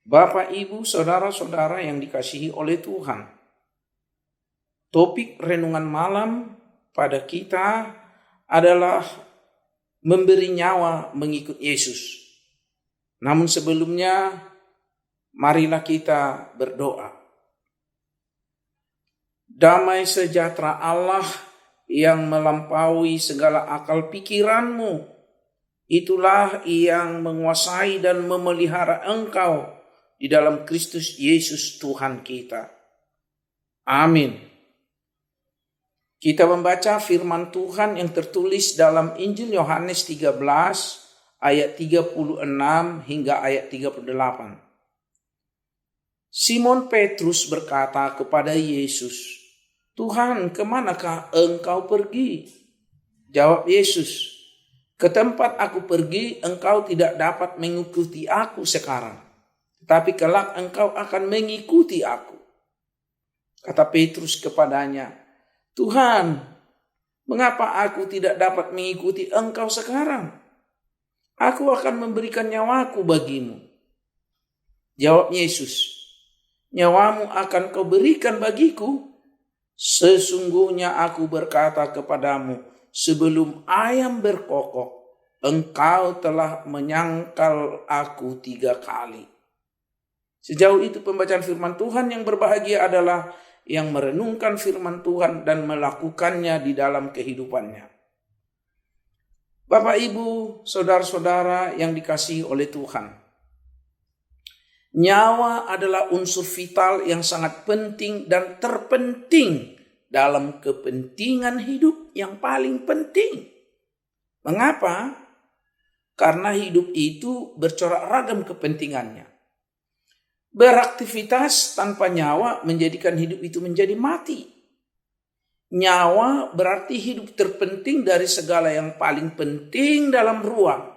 Bapak, Ibu, saudara-saudara yang dikasihi oleh Tuhan. Topik renungan malam pada kita adalah memberi nyawa mengikut Yesus. Namun sebelumnya, marilah kita berdoa. Damai sejahtera Allah yang melampaui segala akal pikiranmu, itulah yang menguasai dan memelihara engkau di dalam Kristus Yesus Tuhan kita. Amin. Kita membaca firman Tuhan yang tertulis dalam Injil Yohanes 13 ayat 36 hingga ayat 38. Simon Petrus berkata kepada Yesus, "Tuhan, kemanakah engkau pergi?" Jawab Yesus, "Ke tempat aku pergi, engkau tidak dapat mengikuti aku sekarang. Tapi kelak engkau akan mengikuti aku." Kata Petrus kepadanya, "Tuhan, mengapa aku tidak dapat mengikuti engkau sekarang? Aku akan memberikan nyawaku bagimu." Jawab Yesus, "Nyawamu akan kau berikan bagiku? Sesungguhnya aku berkata kepadamu, sebelum ayam berkokok, engkau telah menyangkal aku 3 kali." Sejauh itu pembacaan firman Tuhan. Yang berbahagia adalah yang merenungkan firman Tuhan dan melakukannya di dalam kehidupannya. Bapak, Ibu, saudara-saudara yang dikasihi oleh Tuhan. Nyawa adalah unsur vital yang sangat penting dan terpenting dalam kepentingan hidup yang paling penting. Mengapa? Karena hidup itu bercorak ragam kepentingannya. Beraktivitas tanpa nyawa menjadikan hidup itu menjadi mati. Nyawa berarti hidup terpenting dari segala yang paling penting dalam ruang,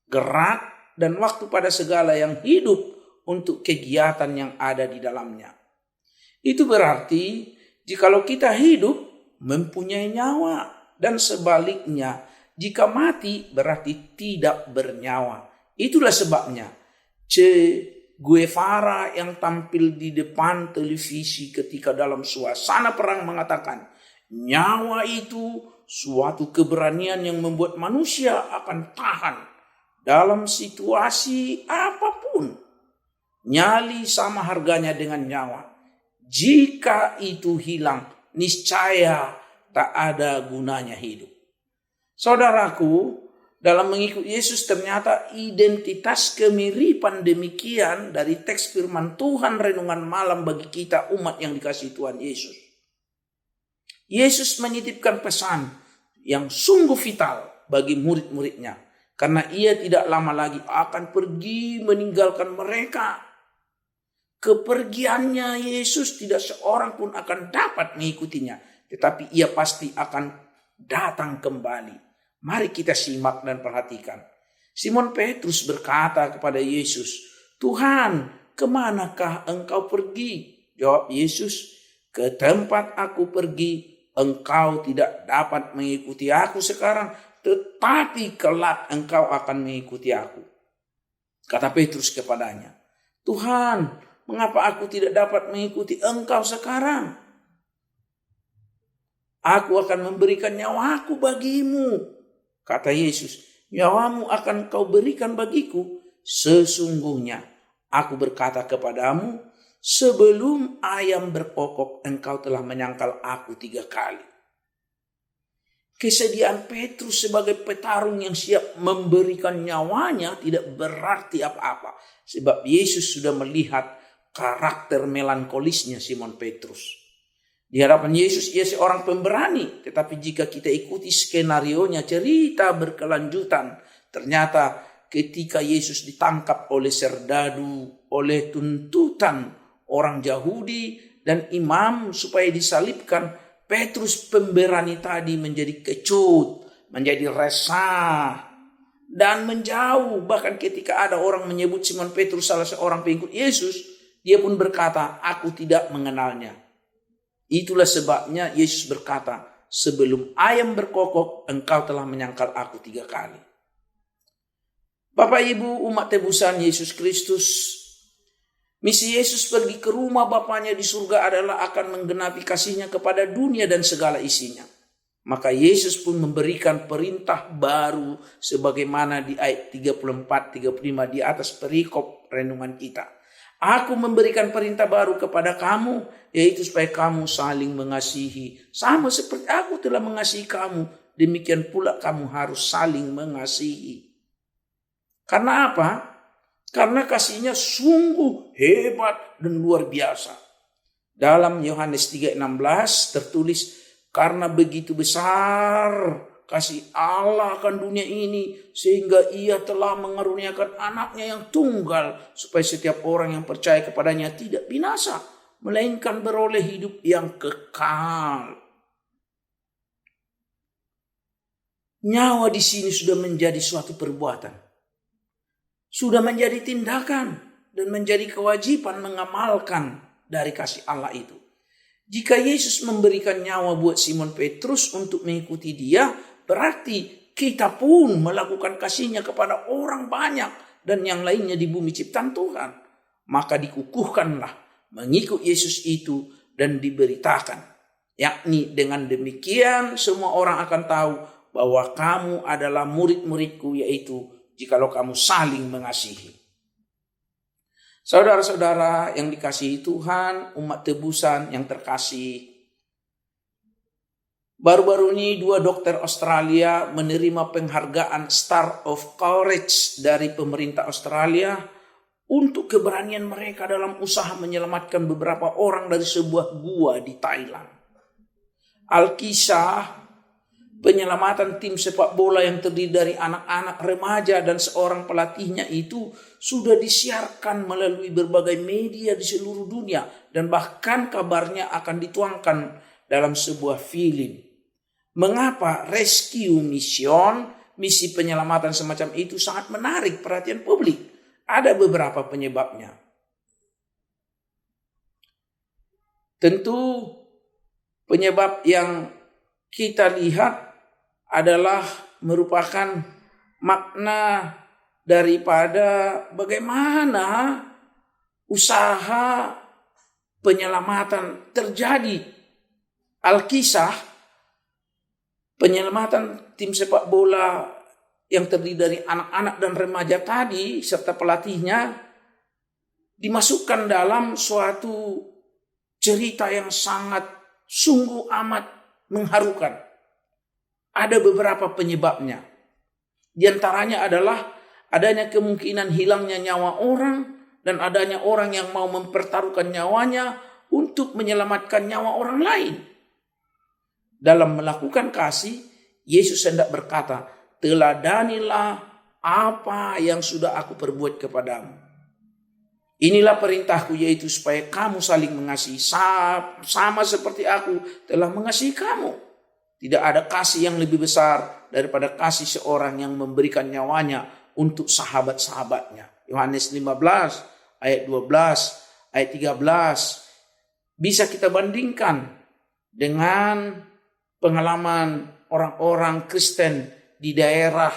gerak, dan waktu pada segala yang hidup untuk kegiatan yang ada di dalamnya. Itu berarti jikalau kita hidup mempunyai nyawa, dan sebaliknya jika mati berarti tidak bernyawa. Itulah sebabnya Che Guevara yang tampil di depan televisi ketika dalam suasana perang mengatakan, nyawa itu suatu keberanian yang membuat manusia akan tahan dalam situasi apapun. Nyali sama harganya dengan nyawa. Jika itu hilang, niscaya tak ada gunanya hidup. Saudaraku, dalam mengikut Yesus ternyata identitas kemiripan demikian dari teks firman Tuhan renungan malam bagi kita umat yang dikasihi Tuhan Yesus. Yesus menitipkan pesan yang sungguh vital bagi murid-muridnya. Karena ia tidak lama lagi akan pergi meninggalkan mereka. Kepergiannya Yesus tidak seorang pun akan dapat mengikutinya. Tetapi ia pasti akan datang kembali. Mari kita simak dan perhatikan. Simon Petrus berkata kepada Yesus, "Tuhan, kemanakah engkau pergi?" Jawab Yesus, "Ke tempat aku pergi, engkau tidak dapat mengikuti aku sekarang, tetapi kelak engkau akan mengikuti aku." Kata Petrus kepadanya, "Tuhan, mengapa aku tidak dapat mengikuti engkau sekarang? Aku akan memberikan nyawaku bagimu." Kata Yesus, "Nyawamu akan kau berikan bagiku. Sesungguhnya aku berkata kepadamu, sebelum ayam berkokok engkau telah menyangkal aku 3 kali. Kesediaan Petrus sebagai petarung yang siap memberikan nyawanya tidak berarti apa-apa. Sebab Yesus sudah melihat karakter melankolisnya Simon Petrus. Di hadapan Yesus ia seorang pemberani. Tetapi jika kita ikuti skenarionya, cerita berkelanjutan. Ternyata ketika Yesus ditangkap oleh serdadu, oleh tuntutan orang Yahudi dan imam supaya disalibkan, Petrus pemberani tadi menjadi kecut, menjadi resah, dan menjauh. Bahkan ketika ada orang menyebut Simon Petrus salah seorang pengikut Yesus, dia pun berkata, "Aku tidak mengenalnya." Itulah sebabnya Yesus berkata, "Sebelum ayam berkokok, engkau telah menyangkal aku 3 kali." Bapak, Ibu, umat tebusan Yesus Kristus, Misi Yesus pergi ke rumah Bapaknya di surga adalah akan menggenapi kasihnya kepada dunia dan segala isinya. Maka Yesus pun memberikan perintah baru sebagaimana di ayat 34-35 di atas perikop renungan kita. Aku memberikan perintah baru kepada kamu, yaitu supaya kamu saling mengasihi. Sama seperti aku telah mengasihi kamu, demikian pula kamu harus saling mengasihi. Karena apa? Karena kasihnya sungguh hebat dan luar biasa. Dalam Yohanes 3:16 tertulis, karena begitu besar kasih Allah akan dunia ini, sehingga ia telah mengaruniakan anaknya yang tunggal, supaya setiap orang yang percaya kepadanya tidak binasa, melainkan beroleh hidup yang kekal. Nyawa di sini sudah menjadi suatu perbuatan. Sudah menjadi tindakan dan menjadi kewajiban mengamalkan dari kasih Allah itu. Jika Yesus memberikan nyawa buat Simon Petrus untuk mengikuti dia, berarti kita pun melakukan kasihnya kepada orang banyak dan yang lainnya di bumi ciptaan Tuhan. Maka dikukuhkanlah mengikut Yesus itu dan diberitakan. Yakni dengan demikian semua orang akan tahu bahwa kamu adalah murid-muridku, yaitu jikalau kamu saling mengasihi. Saudara-saudara yang dikasihi Tuhan, umat tebusan yang terkasih. Baru-baru ini 2 dokter Australia menerima penghargaan Star of Courage dari pemerintah Australia untuk keberanian mereka dalam usaha menyelamatkan beberapa orang dari sebuah gua di Thailand. Alkisah, penyelamatan tim sepak bola yang terdiri dari anak-anak, remaja, dan seorang pelatihnya itu sudah disiarkan melalui berbagai media di seluruh dunia. Dan bahkan kabarnya akan dituangkan dalam sebuah film. Mengapa rescue mission, misi penyelamatan semacam itu sangat menarik perhatian publik? Ada beberapa penyebabnya. Tentu penyebab yang kita lihat adalah merupakan makna daripada bagaimana usaha penyelamatan terjadi. Alkisah, penyelamatan tim sepak bola yang terdiri dari anak-anak dan remaja tadi serta pelatihnya dimasukkan dalam suatu cerita yang sangat sungguh amat mengharukan. Ada beberapa penyebabnya. Di antaranya adalah adanya kemungkinan hilangnya nyawa orang dan adanya orang yang mau mempertaruhkan nyawanya untuk menyelamatkan nyawa orang lain. Dalam melakukan kasih, Yesus hendak berkata, teladanilah apa yang sudah aku perbuat kepadamu. Inilah perintahku, yaitu supaya kamu saling mengasihi sama seperti aku telah mengasihi kamu. Tidak ada kasih yang lebih besar daripada kasih seorang yang memberikan nyawanya untuk sahabat-sahabatnya. Yohanes 15 ayat 12, ayat 13. Bisa kita bandingkan dengan pengalaman orang-orang Kristen di daerah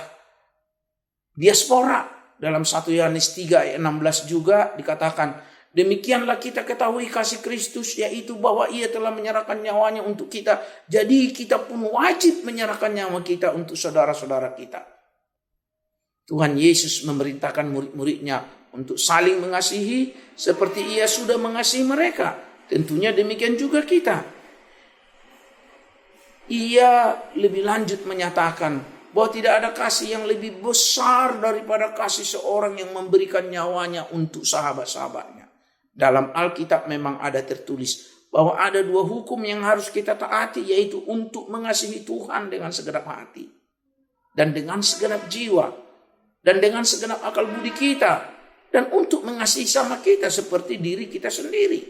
diaspora. Dalam 1 Yohanes 3 ayat 16 juga dikatakan, demikianlah kita ketahui kasih Kristus, yaitu bahwa ia telah menyerahkan nyawanya untuk kita. Jadi kita pun wajib menyerahkan nyawa kita untuk saudara-saudara kita. Tuhan Yesus memerintahkan murid-muridnya untuk saling mengasihi seperti ia sudah mengasihi mereka. Tentunya demikian juga kita. Ia lebih lanjut menyatakan bahwa tidak ada kasih yang lebih besar daripada kasih seorang yang memberikan nyawanya untuk sahabat-sahabatnya. Dalam Alkitab memang ada tertulis bahwa ada 2 hukum yang harus kita taati, yaitu untuk mengasihi Tuhan dengan segenap hati dan dengan segenap jiwa dan dengan segenap akal budi kita, dan untuk mengasihi sama kita seperti diri kita sendiri.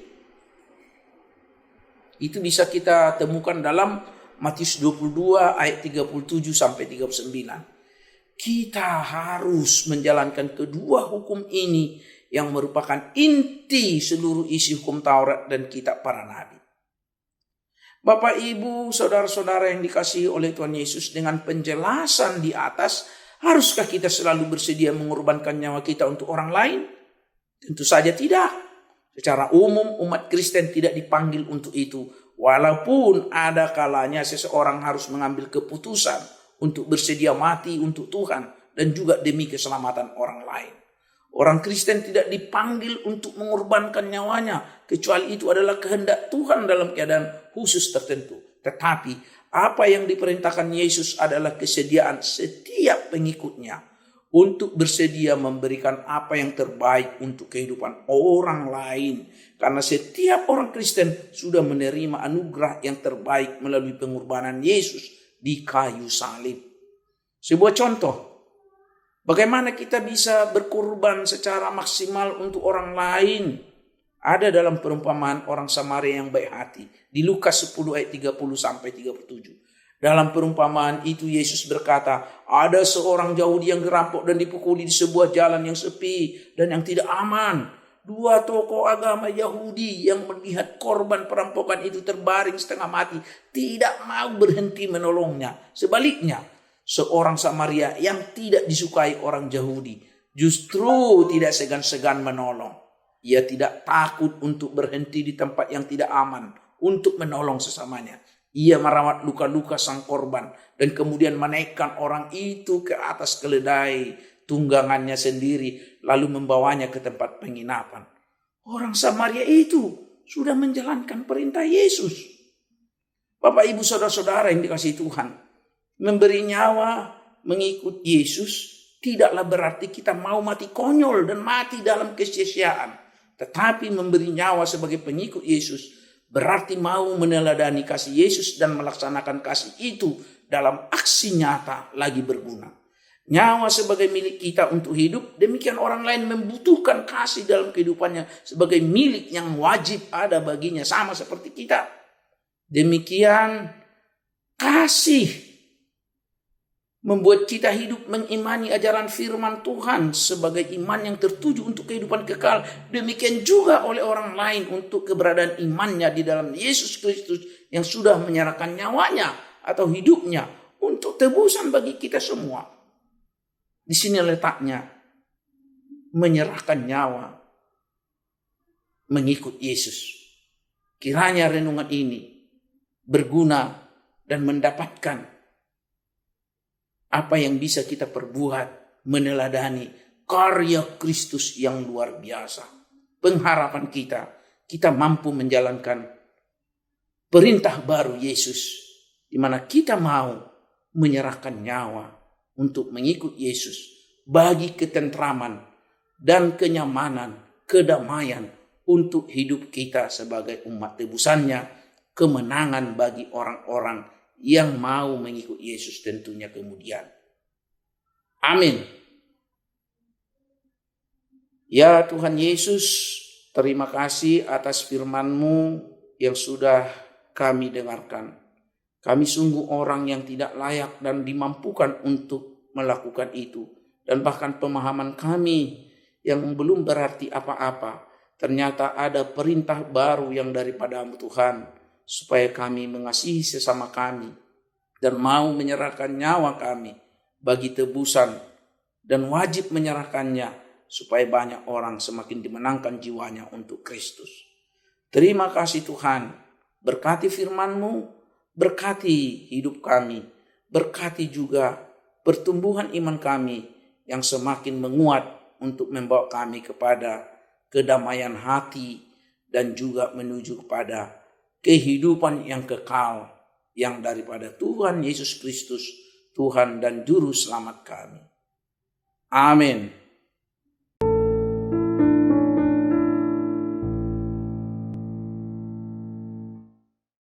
Itu bisa kita temukan dalam Matius 22 ayat 37 sampai 39. Kita harus menjalankan kedua hukum ini yang merupakan inti seluruh isi hukum Taurat dan kitab para nabi. Bapak, Ibu, saudara-saudara yang dikasihi oleh Tuhan Yesus, dengan penjelasan di atas, haruskah kita selalu bersedia mengorbankan nyawa kita untuk orang lain? Tentu saja tidak. Secara umum umat Kristen tidak dipanggil untuk itu. Walaupun ada kalanya seseorang harus mengambil keputusan untuk bersedia mati untuk Tuhan dan juga demi keselamatan orang lain. Orang Kristen tidak dipanggil untuk mengorbankan nyawanya, kecuali itu adalah kehendak Tuhan dalam keadaan khusus tertentu. Tetapi apa yang diperintahkan Yesus adalah kesediaan setiap pengikutnya untuk bersedia memberikan apa yang terbaik untuk kehidupan orang lain. Karena setiap orang Kristen sudah menerima anugerah yang terbaik melalui pengorbanan Yesus di kayu salib. Sebuah contoh, bagaimana kita bisa berkorban secara maksimal untuk orang lain. Ada dalam perumpamaan orang Samaria yang baik hati. Di Lukas 10 ayat 30-37. Dalam perumpamaan itu Yesus berkata, ada seorang Yahudi yang dirampok dan dipukuli di sebuah jalan yang sepi dan yang tidak aman. Dua tokoh agama Yahudi yang melihat korban perampokan itu terbaring setengah mati tidak mau berhenti menolongnya. Sebaliknya, seorang Samaria yang tidak disukai orang Yahudi justru tidak segan-segan menolong. Ia tidak takut untuk berhenti di tempat yang tidak aman untuk menolong sesamanya. Ia merawat luka-luka sang korban dan kemudian menaikkan orang itu ke atas keledai tunggangannya sendiri lalu membawanya ke tempat penginapan. Orang Samaria itu sudah menjalankan perintah Yesus. Bapak, Ibu, saudara-saudara yang dikasihi Tuhan, memberi nyawa mengikut Yesus tidaklah berarti kita mau mati konyol dan mati dalam kesia-siaan. Tetapi memberi nyawa sebagai pengikut Yesus berarti mau meneladani kasih Yesus dan melaksanakan kasih itu dalam aksi nyata lagi berguna. Nyawa sebagai milik kita untuk hidup, demikian orang lain membutuhkan kasih dalam kehidupannya sebagai milik yang wajib ada baginya, sama seperti kita. Demikian kasih membuat kita hidup mengimani ajaran firman Tuhan sebagai iman yang tertuju untuk kehidupan kekal. Demikian juga oleh orang lain untuk keberadaan imannya di dalam Yesus Kristus yang sudah menyerahkan nyawanya atau hidupnya untuk tebusan bagi kita semua. Di sini letaknya menyerahkan nyawa mengikut Yesus. Kiranya renungan ini berguna dan mendapatkan apa yang bisa kita perbuat meneladani karya Kristus yang luar biasa. Pengharapan kita mampu menjalankan perintah baru Yesus, di mana kita mau menyerahkan nyawa untuk mengikut Yesus bagi ketentraman dan kenyamanan, kedamaian untuk hidup kita sebagai umat tebusannya, kemenangan bagi orang-orang yang mau mengikut Yesus tentunya kemudian. Amin. Ya Tuhan Yesus, terima kasih atas firman-Mu yang sudah kami dengarkan. Kami sungguh orang yang tidak layak dan dimampukan untuk melakukan itu. Dan bahkan pemahaman kami yang belum berarti apa-apa. Ternyata ada perintah baru yang daripada-Mu Tuhan. Supaya kami mengasihi sesama kami. Dan mau menyerahkan nyawa kami bagi tebusan. Dan wajib menyerahkannya supaya banyak orang semakin dimenangkan jiwanya untuk Kristus. Terima kasih Tuhan. Berkati firman-Mu. Berkati hidup kami, berkati juga pertumbuhan iman kami yang semakin menguat untuk membawa kami kepada kedamaian hati dan juga menuju kepada kehidupan yang kekal yang daripada Tuhan Yesus Kristus, Tuhan dan Juru Selamat kami. Amin.